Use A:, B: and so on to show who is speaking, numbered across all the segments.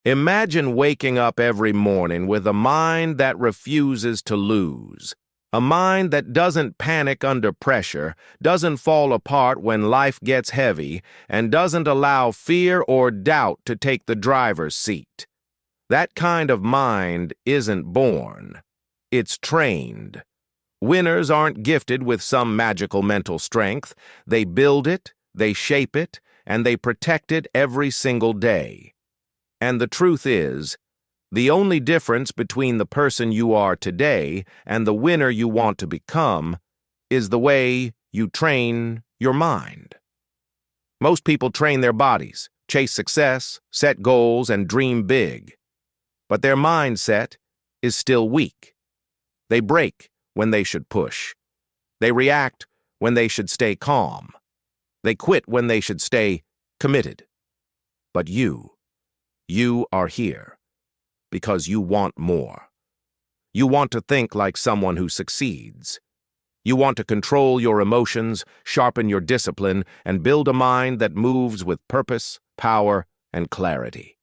A: Imagine waking up every morning with a mind that refuses to lose. A mind that doesn't panic under pressure, doesn't fall apart when life gets heavy, and doesn't allow fear or doubt to take the driver's seat. That kind of mind isn't born. It's trained. Winners aren't gifted with some magical mental strength. They build it, they shape it, and they protect it every single day. And the truth is, the only difference between the person you are today and the winner you want to become is the way you train your mind. Most people train their bodies, chase success, set goals, and dream big. But their mindset is still weak. They break when they should push. They react when they should stay calm. They quit when they should stay committed. But you are here because you want more. You want to think like someone who succeeds. You want to control your emotions, sharpen your discipline, and build a mind that moves with purpose, power, and clarity.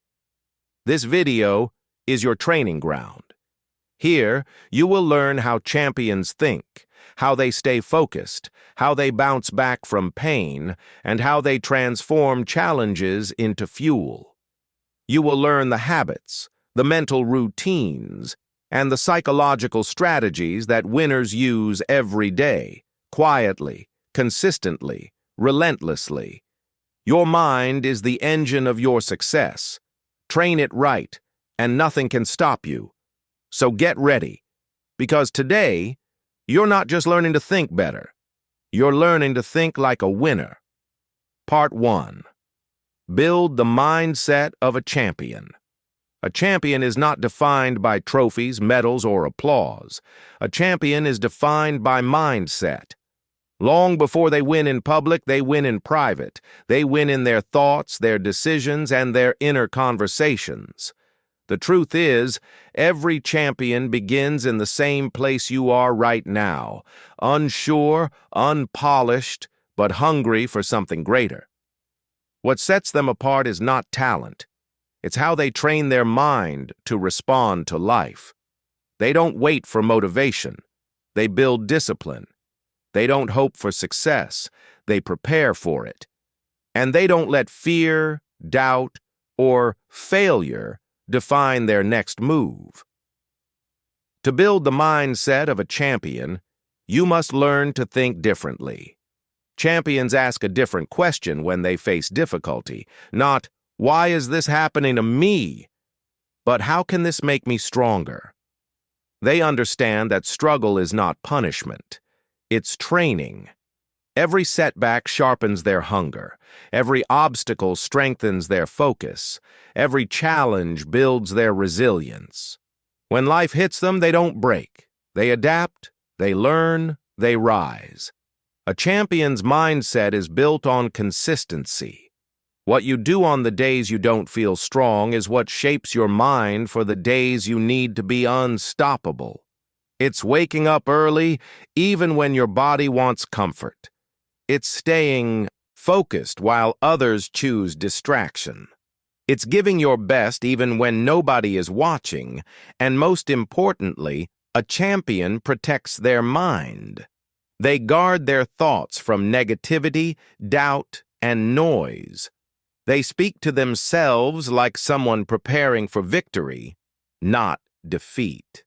A: This video is your training ground. Here, you will learn how champions think, how they stay focused, how they bounce back from pain, and how they transform challenges into fuel. You will learn the habits, the mental routines, and the psychological strategies that winners use every day, quietly, consistently, relentlessly. Your mind is the engine of your success. Train it right, and nothing can stop you. So get ready, because today, you're not just learning to think better. You're learning to think like a winner. Part 1. Build the mindset of a champion. A champion is not defined by trophies, medals, or applause. A champion is defined by mindset. Long before they win in public, they win in private. They win in their thoughts, their decisions, and their inner conversations. The truth is, every champion begins in the same place you are right now, unsure, unpolished, but hungry for something greater. What sets them apart is not talent. It's how they train their mind to respond to life. They don't wait for motivation. They build discipline. They don't hope for success. They prepare for it. And they don't let fear, doubt, or failure define their next move. To build the mindset of a champion, you must learn to think differently. Champions ask a different question when they face difficulty, not, "Why is this happening to me?" but "How can this make me stronger?" They understand that struggle is not punishment. It's training. Every setback sharpens their hunger. Every obstacle strengthens their focus. Every challenge builds their resilience. When life hits them, they don't break. They adapt, they learn, they rise. A champion's mindset is built on consistency. What you do on the days you don't feel strong is what shapes your mind for the days you need to be unstoppable. It's waking up early, even when your body wants comfort. It's staying focused while others choose distraction. It's giving your best even when nobody is watching, and most importantly, a champion protects their mind. They guard their thoughts from negativity, doubt, and noise. They speak to themselves like someone preparing for victory, not defeat.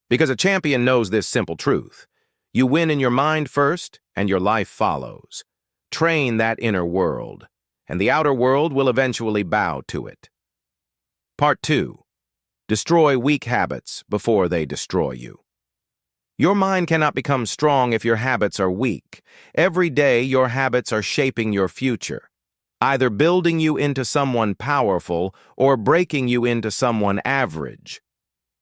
A: Because a champion knows this simple truth. You win in your mind first, and your life follows. Train that inner world, and the outer world will eventually bow to it. Part 2. Destroy weak habits before they destroy you. Your mind cannot become strong if your habits are weak. Every day, your habits are shaping your future, either building you into someone powerful or breaking you into someone average.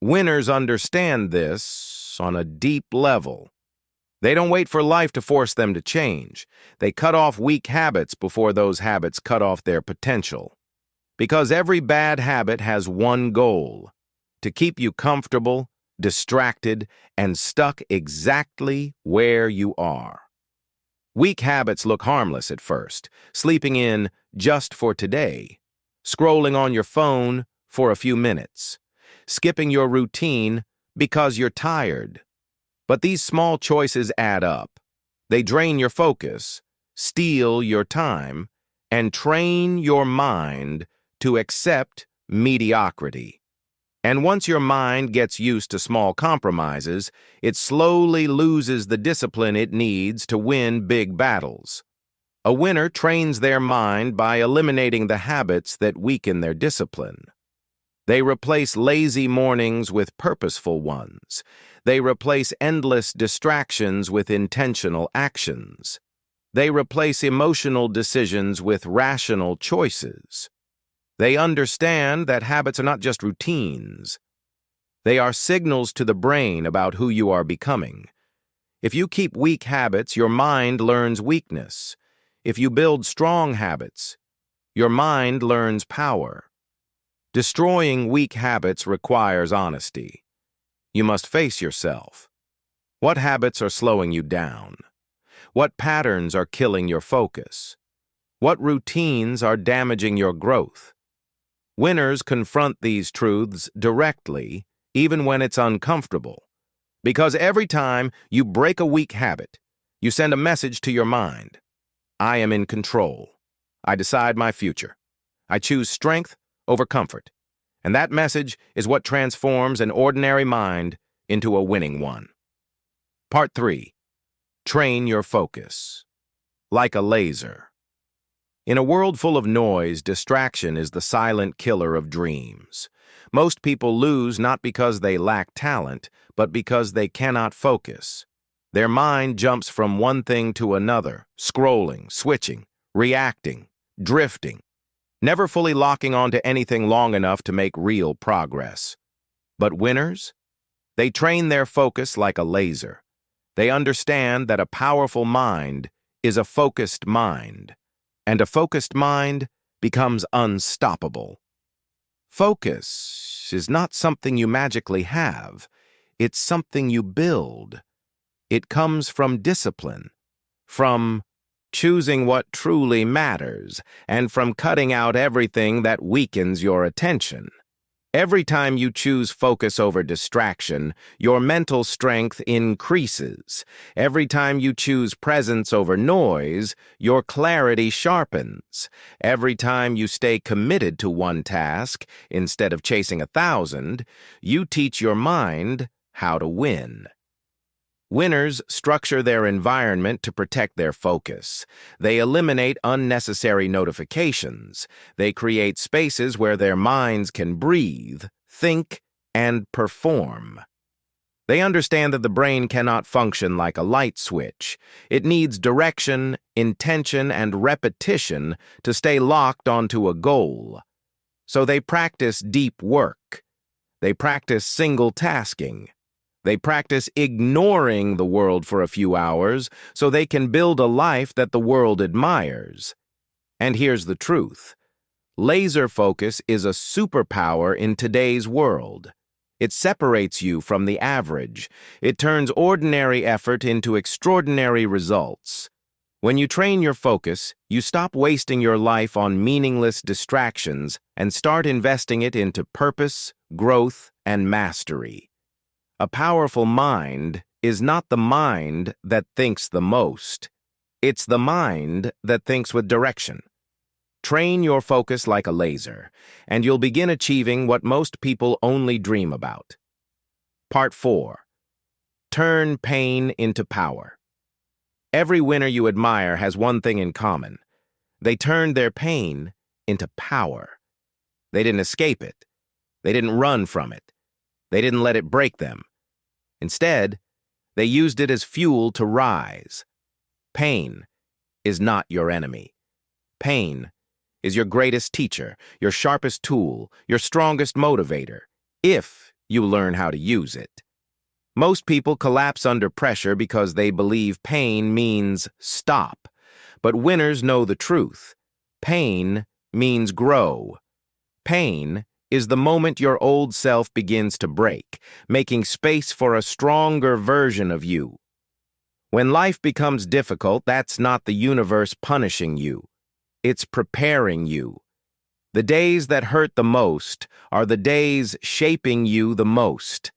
A: Winners understand this on a deep level. They don't wait for life to force them to change. They cut off weak habits before those habits cut off their potential. Because every bad habit has one goal: to keep you comfortable, distracted, and stuck exactly where you are. Weak habits look harmless at first: sleeping in just for today, scrolling on your phone for a few minutes, skipping your routine because you're tired. But these small choices add up. They drain your focus, steal your time, and train your mind to accept mediocrity. And once your mind gets used to small compromises, it slowly loses the discipline it needs to win big battles. A winner trains their mind by eliminating the habits that weaken their discipline. They replace lazy mornings with purposeful ones. They replace endless distractions with intentional actions. They replace emotional decisions with rational choices. They understand that habits are not just routines. They are signals to the brain about who you are becoming. If you keep weak habits, your mind learns weakness. If you build strong habits, your mind learns power. Destroying weak habits requires honesty. You must face yourself. What habits are slowing you down? What patterns are killing your focus? What routines are damaging your growth? Winners confront these truths directly, even when it's uncomfortable. Because every time you break a weak habit, you send a message to your mind. I am in control. I decide my future. I choose strength over comfort. And that message is what transforms an ordinary mind into a winning one. Part 3. Train your focus. Like a laser. In a world full of noise, distraction is the silent killer of dreams. Most people lose not because they lack talent, but because they cannot focus. Their mind jumps from one thing to another, scrolling, switching, reacting, drifting, never fully locking onto anything long enough to make real progress. But winners? They train their focus like a laser. They understand that a powerful mind is a focused mind, and a focused mind becomes unstoppable. Focus is not something you magically have. It's something you build. It comes from discipline, from choosing what truly matters, and from cutting out everything that weakens your attention. Every time you choose focus over distraction, your mental strength increases. Every time you choose presence over noise, your clarity sharpens. Every time you stay committed to one task, instead of chasing 1,000, you teach your mind how to win. Winners structure their environment to protect their focus. They eliminate unnecessary notifications. They create spaces where their minds can breathe, think, and perform. They understand that the brain cannot function like a light switch. It needs direction, intention, and repetition to stay locked onto a goal. So they practice deep work. They practice single tasking. They practice ignoring the world for a few hours so they can build a life that the world admires. And here's the truth. Laser focus is a superpower in today's world. It separates you from the average. It turns ordinary effort into extraordinary results. When you train your focus, you stop wasting your life on meaningless distractions and start investing it into purpose, growth, and mastery. A powerful mind is not the mind that thinks the most. It's the mind that thinks with direction. Train your focus like a laser, and you'll begin achieving what most people only dream about. Part 4. Turn pain into power. Every winner you admire has one thing in common. They turned their pain into power. They didn't escape it. They didn't run from it. They didn't let it break them. Instead, they used it as fuel to rise. Pain is not your enemy. Pain is your greatest teacher, your sharpest tool, your strongest motivator, if you learn how to use it. Most people collapse under pressure because they believe pain means stop. But winners know the truth. Pain means grow. Pain is the moment your old self begins to break, making space for a stronger version of you. When life becomes difficult, that's not the universe punishing you. It's preparing you. The days that hurt the most are the days shaping you the most.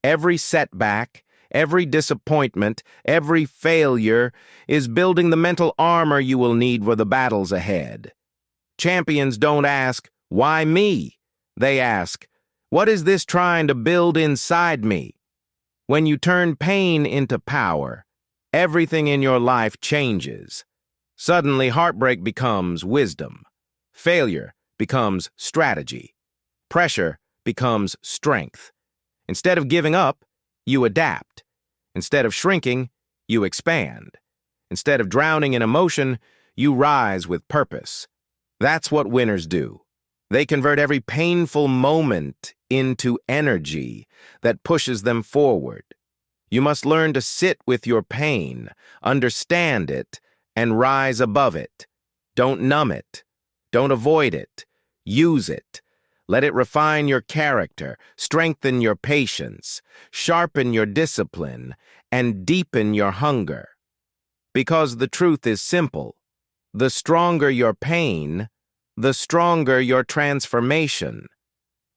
A: Every setback, every disappointment, every failure is building the mental armor you will need for the battles ahead. Champions don't ask, "Why me?" They ask, "What is this trying to build inside me?" When you turn pain into power, everything in your life changes. Suddenly, heartbreak becomes wisdom. Failure becomes strategy. Pressure becomes strength. Instead of giving up, you adapt. Instead of shrinking, you expand. Instead of drowning in emotion, you rise with purpose. That's what winners do. They convert every painful moment into energy that pushes them forward. You must learn to sit with your pain, understand it, and rise above it. Don't numb it. Don't avoid it. Use it. Let it refine your character, strengthen your patience, sharpen your discipline, and deepen your hunger. Because the truth is simple. The stronger your pain, the stronger your transformation.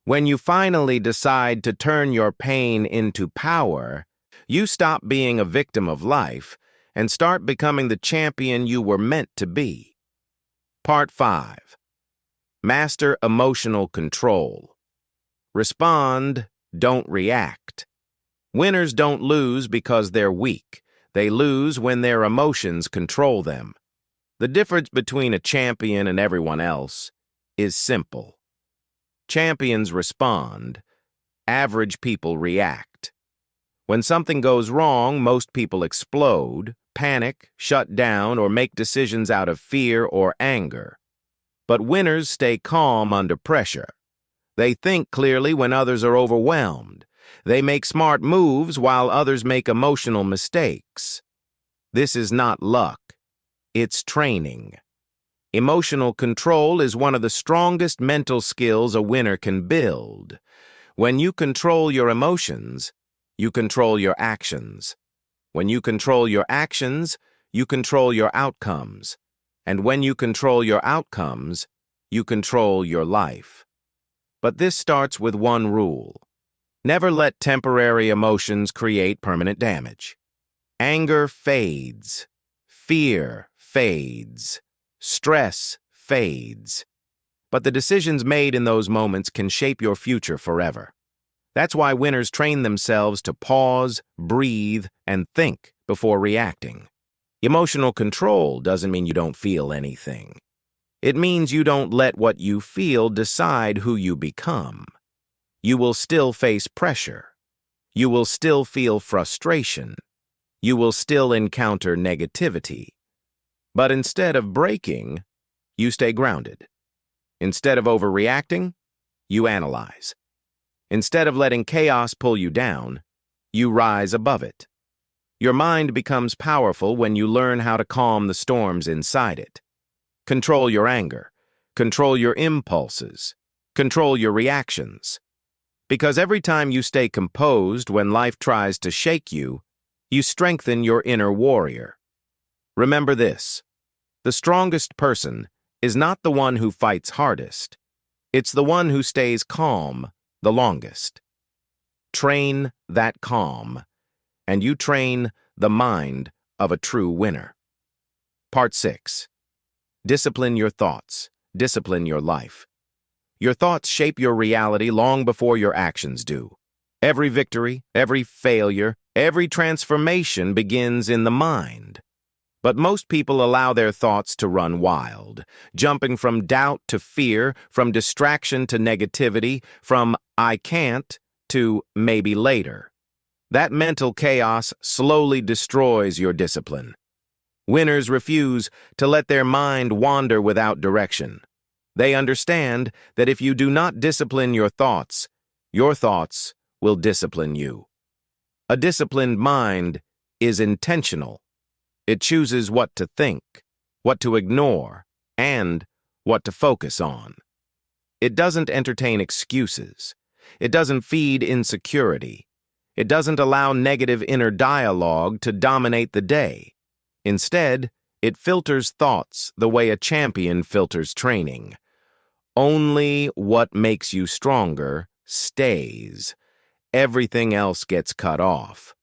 A: When you finally decide to turn your pain into power, you stop being a victim of life and start becoming the champion you were meant to be. Part 5. Master emotional control. Respond, don't react. Winners don't lose because they're weak. They lose when their emotions control them. The difference between a champion and everyone else is simple. Champions respond. Average people react. When something goes wrong, most people explode, panic, shut down, or make decisions out of fear or anger. But winners stay calm under pressure. They think clearly when others are overwhelmed. They make smart moves while others make emotional mistakes. This is not luck. It's training. Emotional control is one of the strongest mental skills a winner can build. When you control your emotions, you control your actions. When you control your actions, you control your outcomes. And when you control your outcomes, you control your life. But this starts with one rule. Never let temporary emotions create permanent damage. Anger fades. Fear fades. Stress fades. But the decisions made in those moments can shape your future forever. That's why winners train themselves to pause, breathe, and think before reacting. Emotional control doesn't mean you don't feel anything. It means you don't let what you feel decide who you become. You will still face pressure. You will still feel frustration. You will still encounter negativity. But instead of breaking, you stay grounded. Instead of overreacting, you analyze. Instead of letting chaos pull you down, you rise above it. Your mind becomes powerful when you learn how to calm the storms inside it. Control your anger. Control your impulses. Control your reactions. Because every time you stay composed when life tries to shake you, you strengthen your inner warrior. Remember this: the strongest person is not the one who fights hardest. It's the one who stays calm the longest. Train that calm, and you train the mind of a true winner. Part 6. Discipline your thoughts. Discipline your life. Your thoughts shape your reality long before your actions do. Every victory, every failure, every transformation begins in the mind. But most people allow their thoughts to run wild, jumping from doubt to fear, from distraction to negativity, from "I can't" to "maybe later." That mental chaos slowly destroys your discipline. Winners refuse to let their mind wander without direction. They understand that if you do not discipline your thoughts will discipline you. A disciplined mind is intentional. It chooses what to think, what to ignore, and what to focus on. It doesn't entertain excuses. It doesn't feed insecurity. It doesn't allow negative inner dialogue to dominate the day. Instead, it filters thoughts the way a champion filters training. Only what makes you stronger stays. Everything else gets cut off.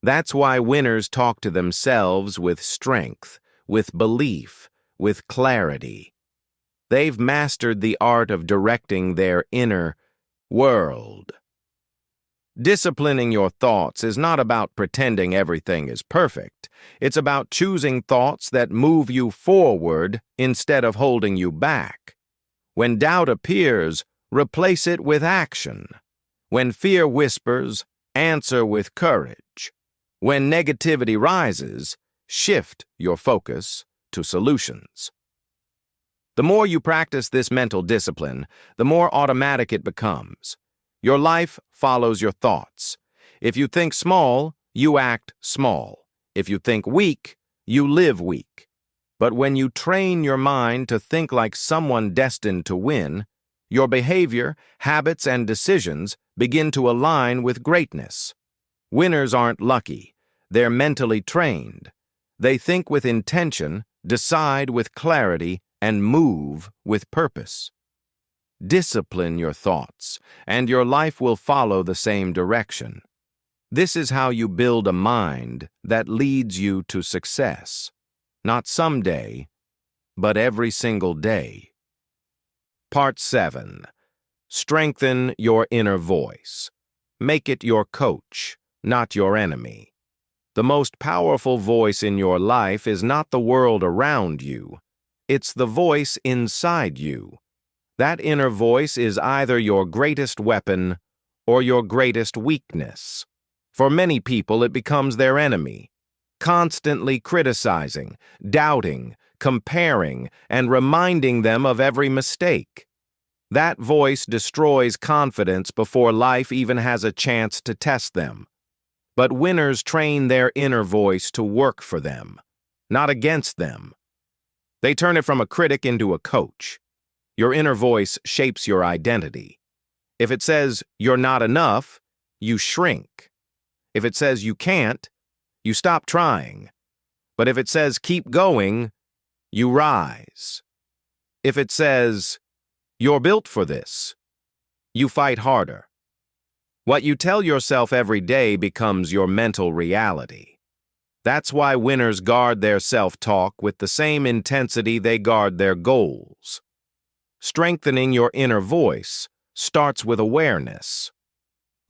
A: That's why winners talk to themselves with strength, with belief, with clarity. They've mastered the art of directing their inner world. Disciplining your thoughts is not about pretending everything is perfect. It's about choosing thoughts that move you forward instead of holding you back. When doubt appears, replace it with action. When fear whispers, answer with courage. When negativity rises, shift your focus to solutions. The more you practice this mental discipline, the more automatic it becomes. Your life follows your thoughts. If you think small, you act small. If you think weak, you live weak. But when you train your mind to think like someone destined to win, your behavior, habits, and decisions begin to align with greatness. Winners aren't lucky. They're mentally trained. They think with intention, decide with clarity, and move with purpose. Discipline your thoughts, and your life will follow the same direction. This is how you build a mind that leads you to success. Not someday, but every single day. Part 7. Strengthen your inner voice. Make it your coach, not your enemy. The most powerful voice in your life is not the world around you. It's the voice inside you. That inner voice is either your greatest weapon or your greatest weakness. For many people, it becomes their enemy, constantly criticizing, doubting, comparing, and reminding them of every mistake. That voice destroys confidence before life even has a chance to test them. But winners train their inner voice to work for them, not against them. They turn it from a critic into a coach. Your inner voice shapes your identity. If it says you're not enough, you shrink. If it says you can't, you stop trying. But if it says keep going, you rise. If it says you're built for this, you fight harder. What you tell yourself every day becomes your mental reality. That's why winners guard their self-talk with the same intensity they guard their goals. Strengthening your inner voice starts with awareness.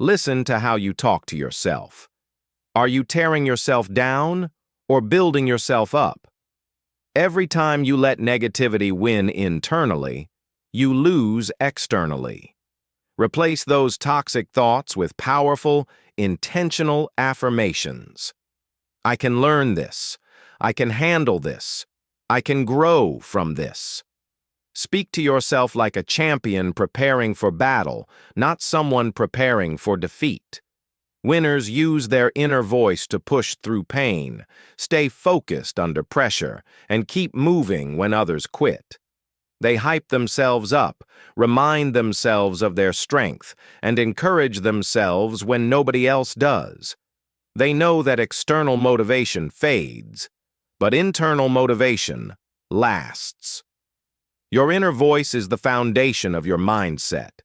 A: Listen to how you talk to yourself. Are you tearing yourself down or building yourself up? Every time you let negativity win internally, you lose externally. Replace those toxic thoughts with powerful, intentional affirmations. I can learn this. I can handle this. I can grow from this. Speak to yourself like a champion preparing for battle, not someone preparing for defeat. Winners use their inner voice to push through pain, stay focused under pressure, and keep moving when others quit. They hype themselves up, remind themselves of their strength, and encourage themselves when nobody else does. They know that external motivation fades, but internal motivation lasts. Your inner voice is the foundation of your mindset.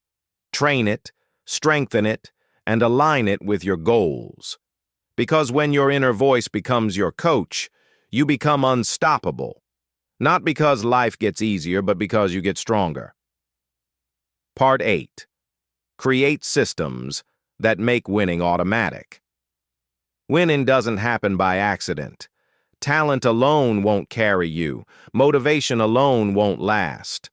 A: Train it, strengthen it, and align it with your goals. Because when your inner voice becomes your coach, you become unstoppable. Not because life gets easier, but because you get stronger. Part 8. Create systems that make winning automatic. Winning doesn't happen by accident. Talent alone won't carry you. Motivation alone won't last.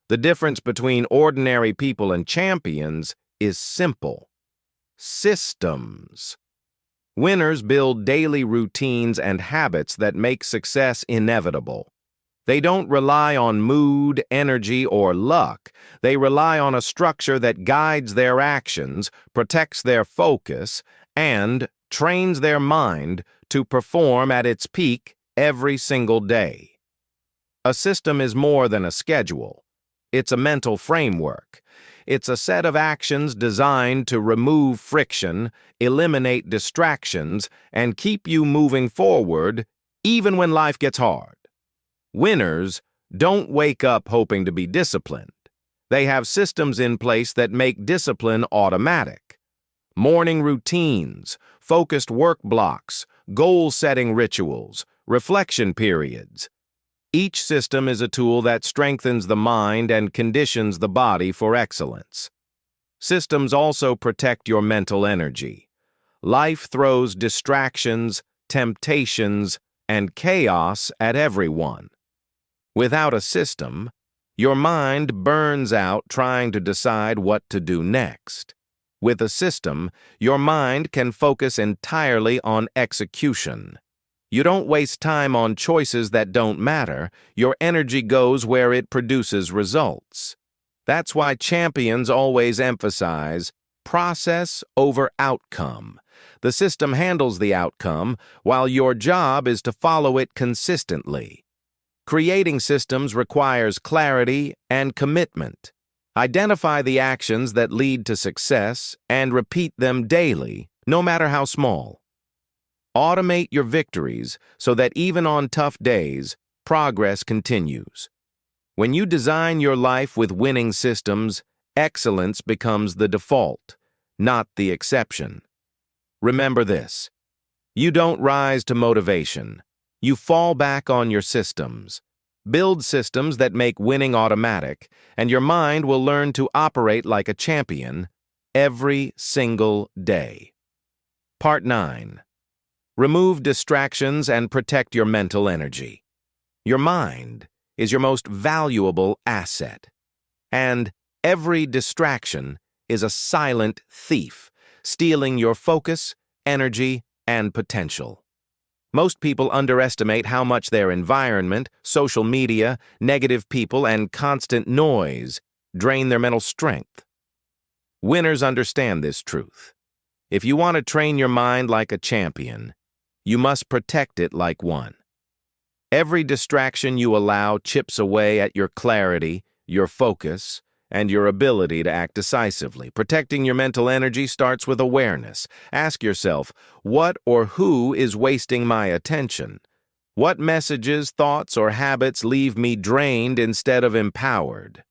A: The difference between ordinary people and champions is simple. Systems. Winners build daily routines and habits that make success inevitable. They don't rely on mood, energy, or luck. They rely on a structure that guides their actions, protects their focus, and trains their mind to perform at its peak every single day. A system is more than a schedule. It's a mental framework. It's a set of actions designed to remove friction, eliminate distractions, and keep you moving forward even when life gets hard. Winners don't wake up hoping to be disciplined. They have systems in place that make discipline automatic. Morning routines, focused work blocks, goal-setting rituals, reflection periods. Each system is a tool that strengthens the mind and conditions the body for excellence. Systems also protect your mental energy. Life throws distractions, temptations, and chaos at everyone. Without a system, your mind burns out trying to decide what to do next. With a system, your mind can focus entirely on execution. You don't waste time on choices that don't matter. Your energy goes where it produces results. That's why champions always emphasize process over outcome. The system handles the outcome, while your job is to follow it consistently. Creating systems requires clarity and commitment. Identify the actions that lead to success and repeat them daily, no matter how small. Automate your victories so that even on tough days, progress continues. When you design your life with winning systems, excellence becomes the default, not the exception. Remember this: you don't rise to motivation. You fall back on your systems. Build systems that make winning automatic, and your mind will learn to operate like a champion every single day. Part 9. Remove distractions and protect your mental energy. Your mind is your most valuable asset, and every distraction is a silent thief, stealing your focus, energy, and potential. Most people underestimate how much their environment, social media, negative people, and constant noise drain their mental strength. Winners understand this truth. If you want to train your mind like a champion, you must protect it like one. Every distraction you allow chips away at your clarity, your focus, and your ability to act decisively. Protecting your mental energy starts with awareness. Ask yourself, what or who is wasting my attention? What messages, thoughts, or habits leave me drained instead of empowered?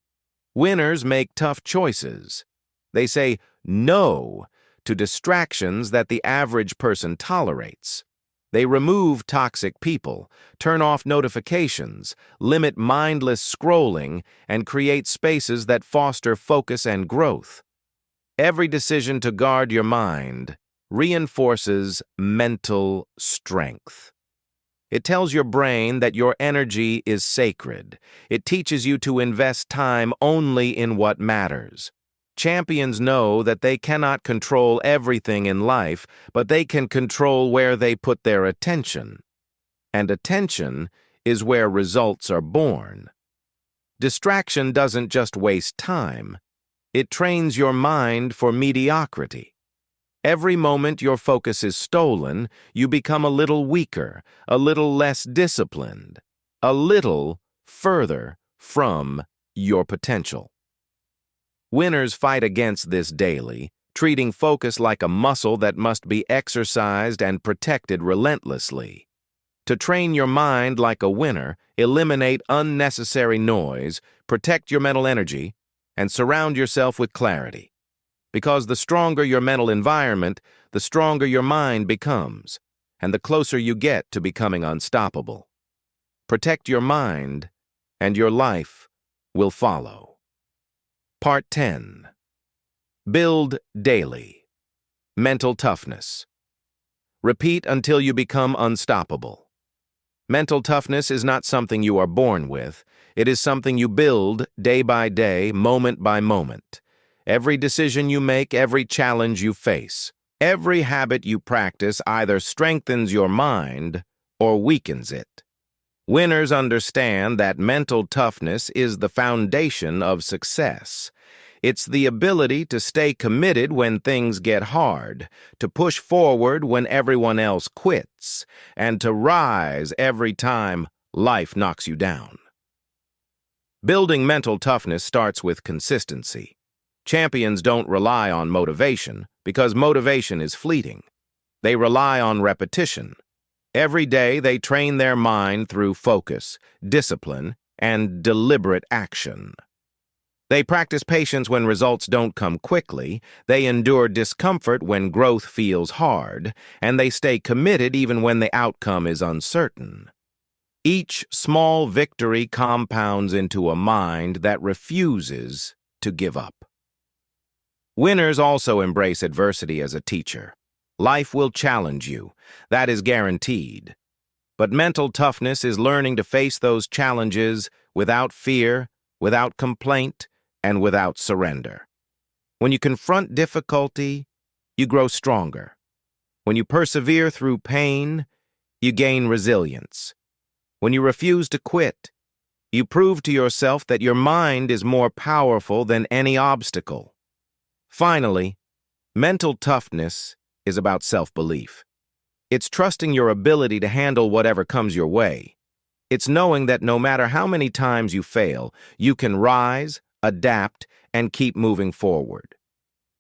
A: Winners make tough choices. They say no to distractions that the average person tolerates. They remove toxic people, turn off notifications, limit mindless scrolling, and create spaces that foster focus and growth. Every decision to guard your mind reinforces mental strength. It tells your brain that your energy is sacred. It teaches you to invest time only in what matters. Champions know that they cannot control everything in life, but they can control where they put their attention. And attention is where results are born. Distraction doesn't just waste time. It trains your mind for mediocrity. Every moment your focus is stolen, you become a little weaker, a little less disciplined, a little further from your potential. Winners fight against this daily, treating focus like a muscle that must be exercised and protected relentlessly. To train your mind like a winner, eliminate unnecessary noise, protect your mental energy, and surround yourself with clarity. Because the stronger your mental environment, the stronger your mind becomes, and the closer you get to becoming unstoppable. Protect your mind, and your life will follow. Part 10. Build daily. Mental toughness. Repeat until you become unstoppable. Mental toughness is not something you are born with. It is something you build day by day, moment by moment. Every decision you make, every challenge you face, every habit you practice either strengthens your mind or weakens it. Winners understand that mental toughness is the foundation of success. It's the ability to stay committed when things get hard, to push forward when everyone else quits, and to rise every time life knocks you down. Building mental toughness starts with consistency. Champions don't rely on motivation because motivation is fleeting. They rely on repetition. Every day they train their mind through focus, discipline, and deliberate action. They practice patience when results don't come quickly, they endure discomfort when growth feels hard, and they stay committed even when the outcome is uncertain. Each small victory compounds into a mind that refuses to give up. Winners also embrace adversity as a teacher. Life will challenge you. That is guaranteed. But mental toughness is learning to face those challenges without fear, without complaint, and without surrender. When you confront difficulty, you grow stronger. When you persevere through pain, you gain resilience. When you refuse to quit, you prove to yourself that your mind is more powerful than any obstacle. Finally, mental toughness is about self-belief. It's trusting your ability to handle whatever comes your way. It's knowing that no matter how many times you fail, you can rise, adapt, and keep moving forward.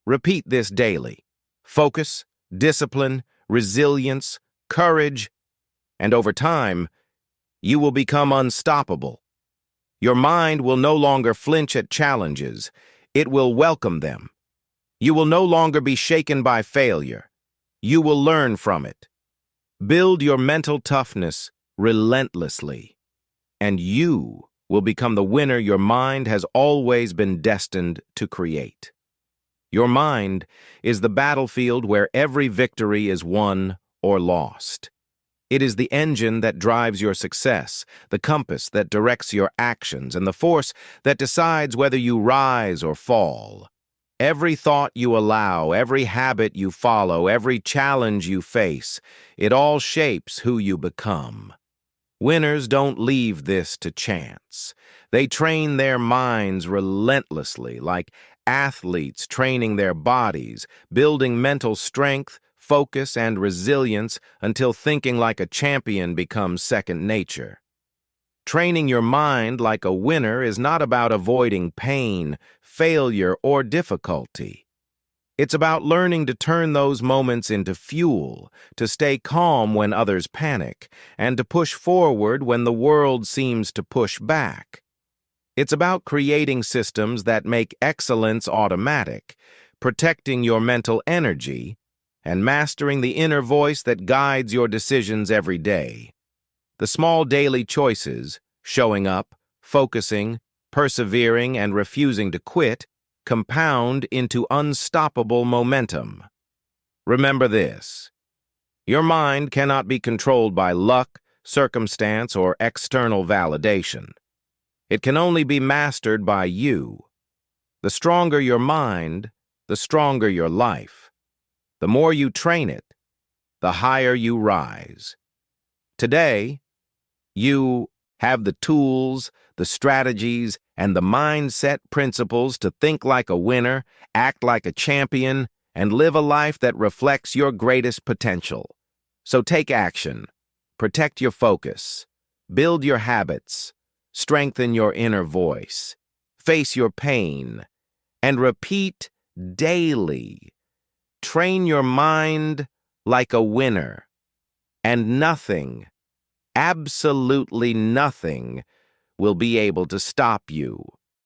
A: Repeat this daily. Focus, discipline, resilience, courage, and over time, you will become unstoppable. Your mind will no longer flinch at challenges. It will welcome them. You will no longer be shaken by failure. You will learn from it. Build your mental toughness relentlessly, and you will become the winner your mind has always been destined to create. Your mind is the battlefield where every victory is won or lost. It is the engine that drives your success, the compass that directs your actions, and the force that decides whether you rise or fall. Every thought you allow, every habit you follow, every challenge you face, it all shapes who you become. Winners don't leave this to chance. They train their minds relentlessly, like athletes training their bodies, building mental strength, focus, and resilience until thinking like a champion becomes second nature. Training your mind like a winner is not about avoiding pain, failure, or difficulty. It's about learning to turn those moments into fuel, to stay calm when others panic, and to push forward when the world seems to push back. It's about creating systems that make excellence automatic, protecting your mental energy, and mastering the inner voice that guides your decisions every day. The small daily choices, showing up, focusing, persevering, and refusing to quit, compound into unstoppable momentum. Remember this: your mind cannot be controlled by luck, circumstance, or external validation. It can only be mastered by you. The stronger your mind, the stronger your life. The more you train it, the higher you rise. Today, you have the tools, the strategies, and the mindset principles to think like a winner, act like a champion, and live a life that reflects your greatest potential. So take action, protect your focus, build your habits, strengthen your inner voice, face your pain, and repeat daily. Train your mind like a winner, and nothing, absolutely nothing, will be able to stop you.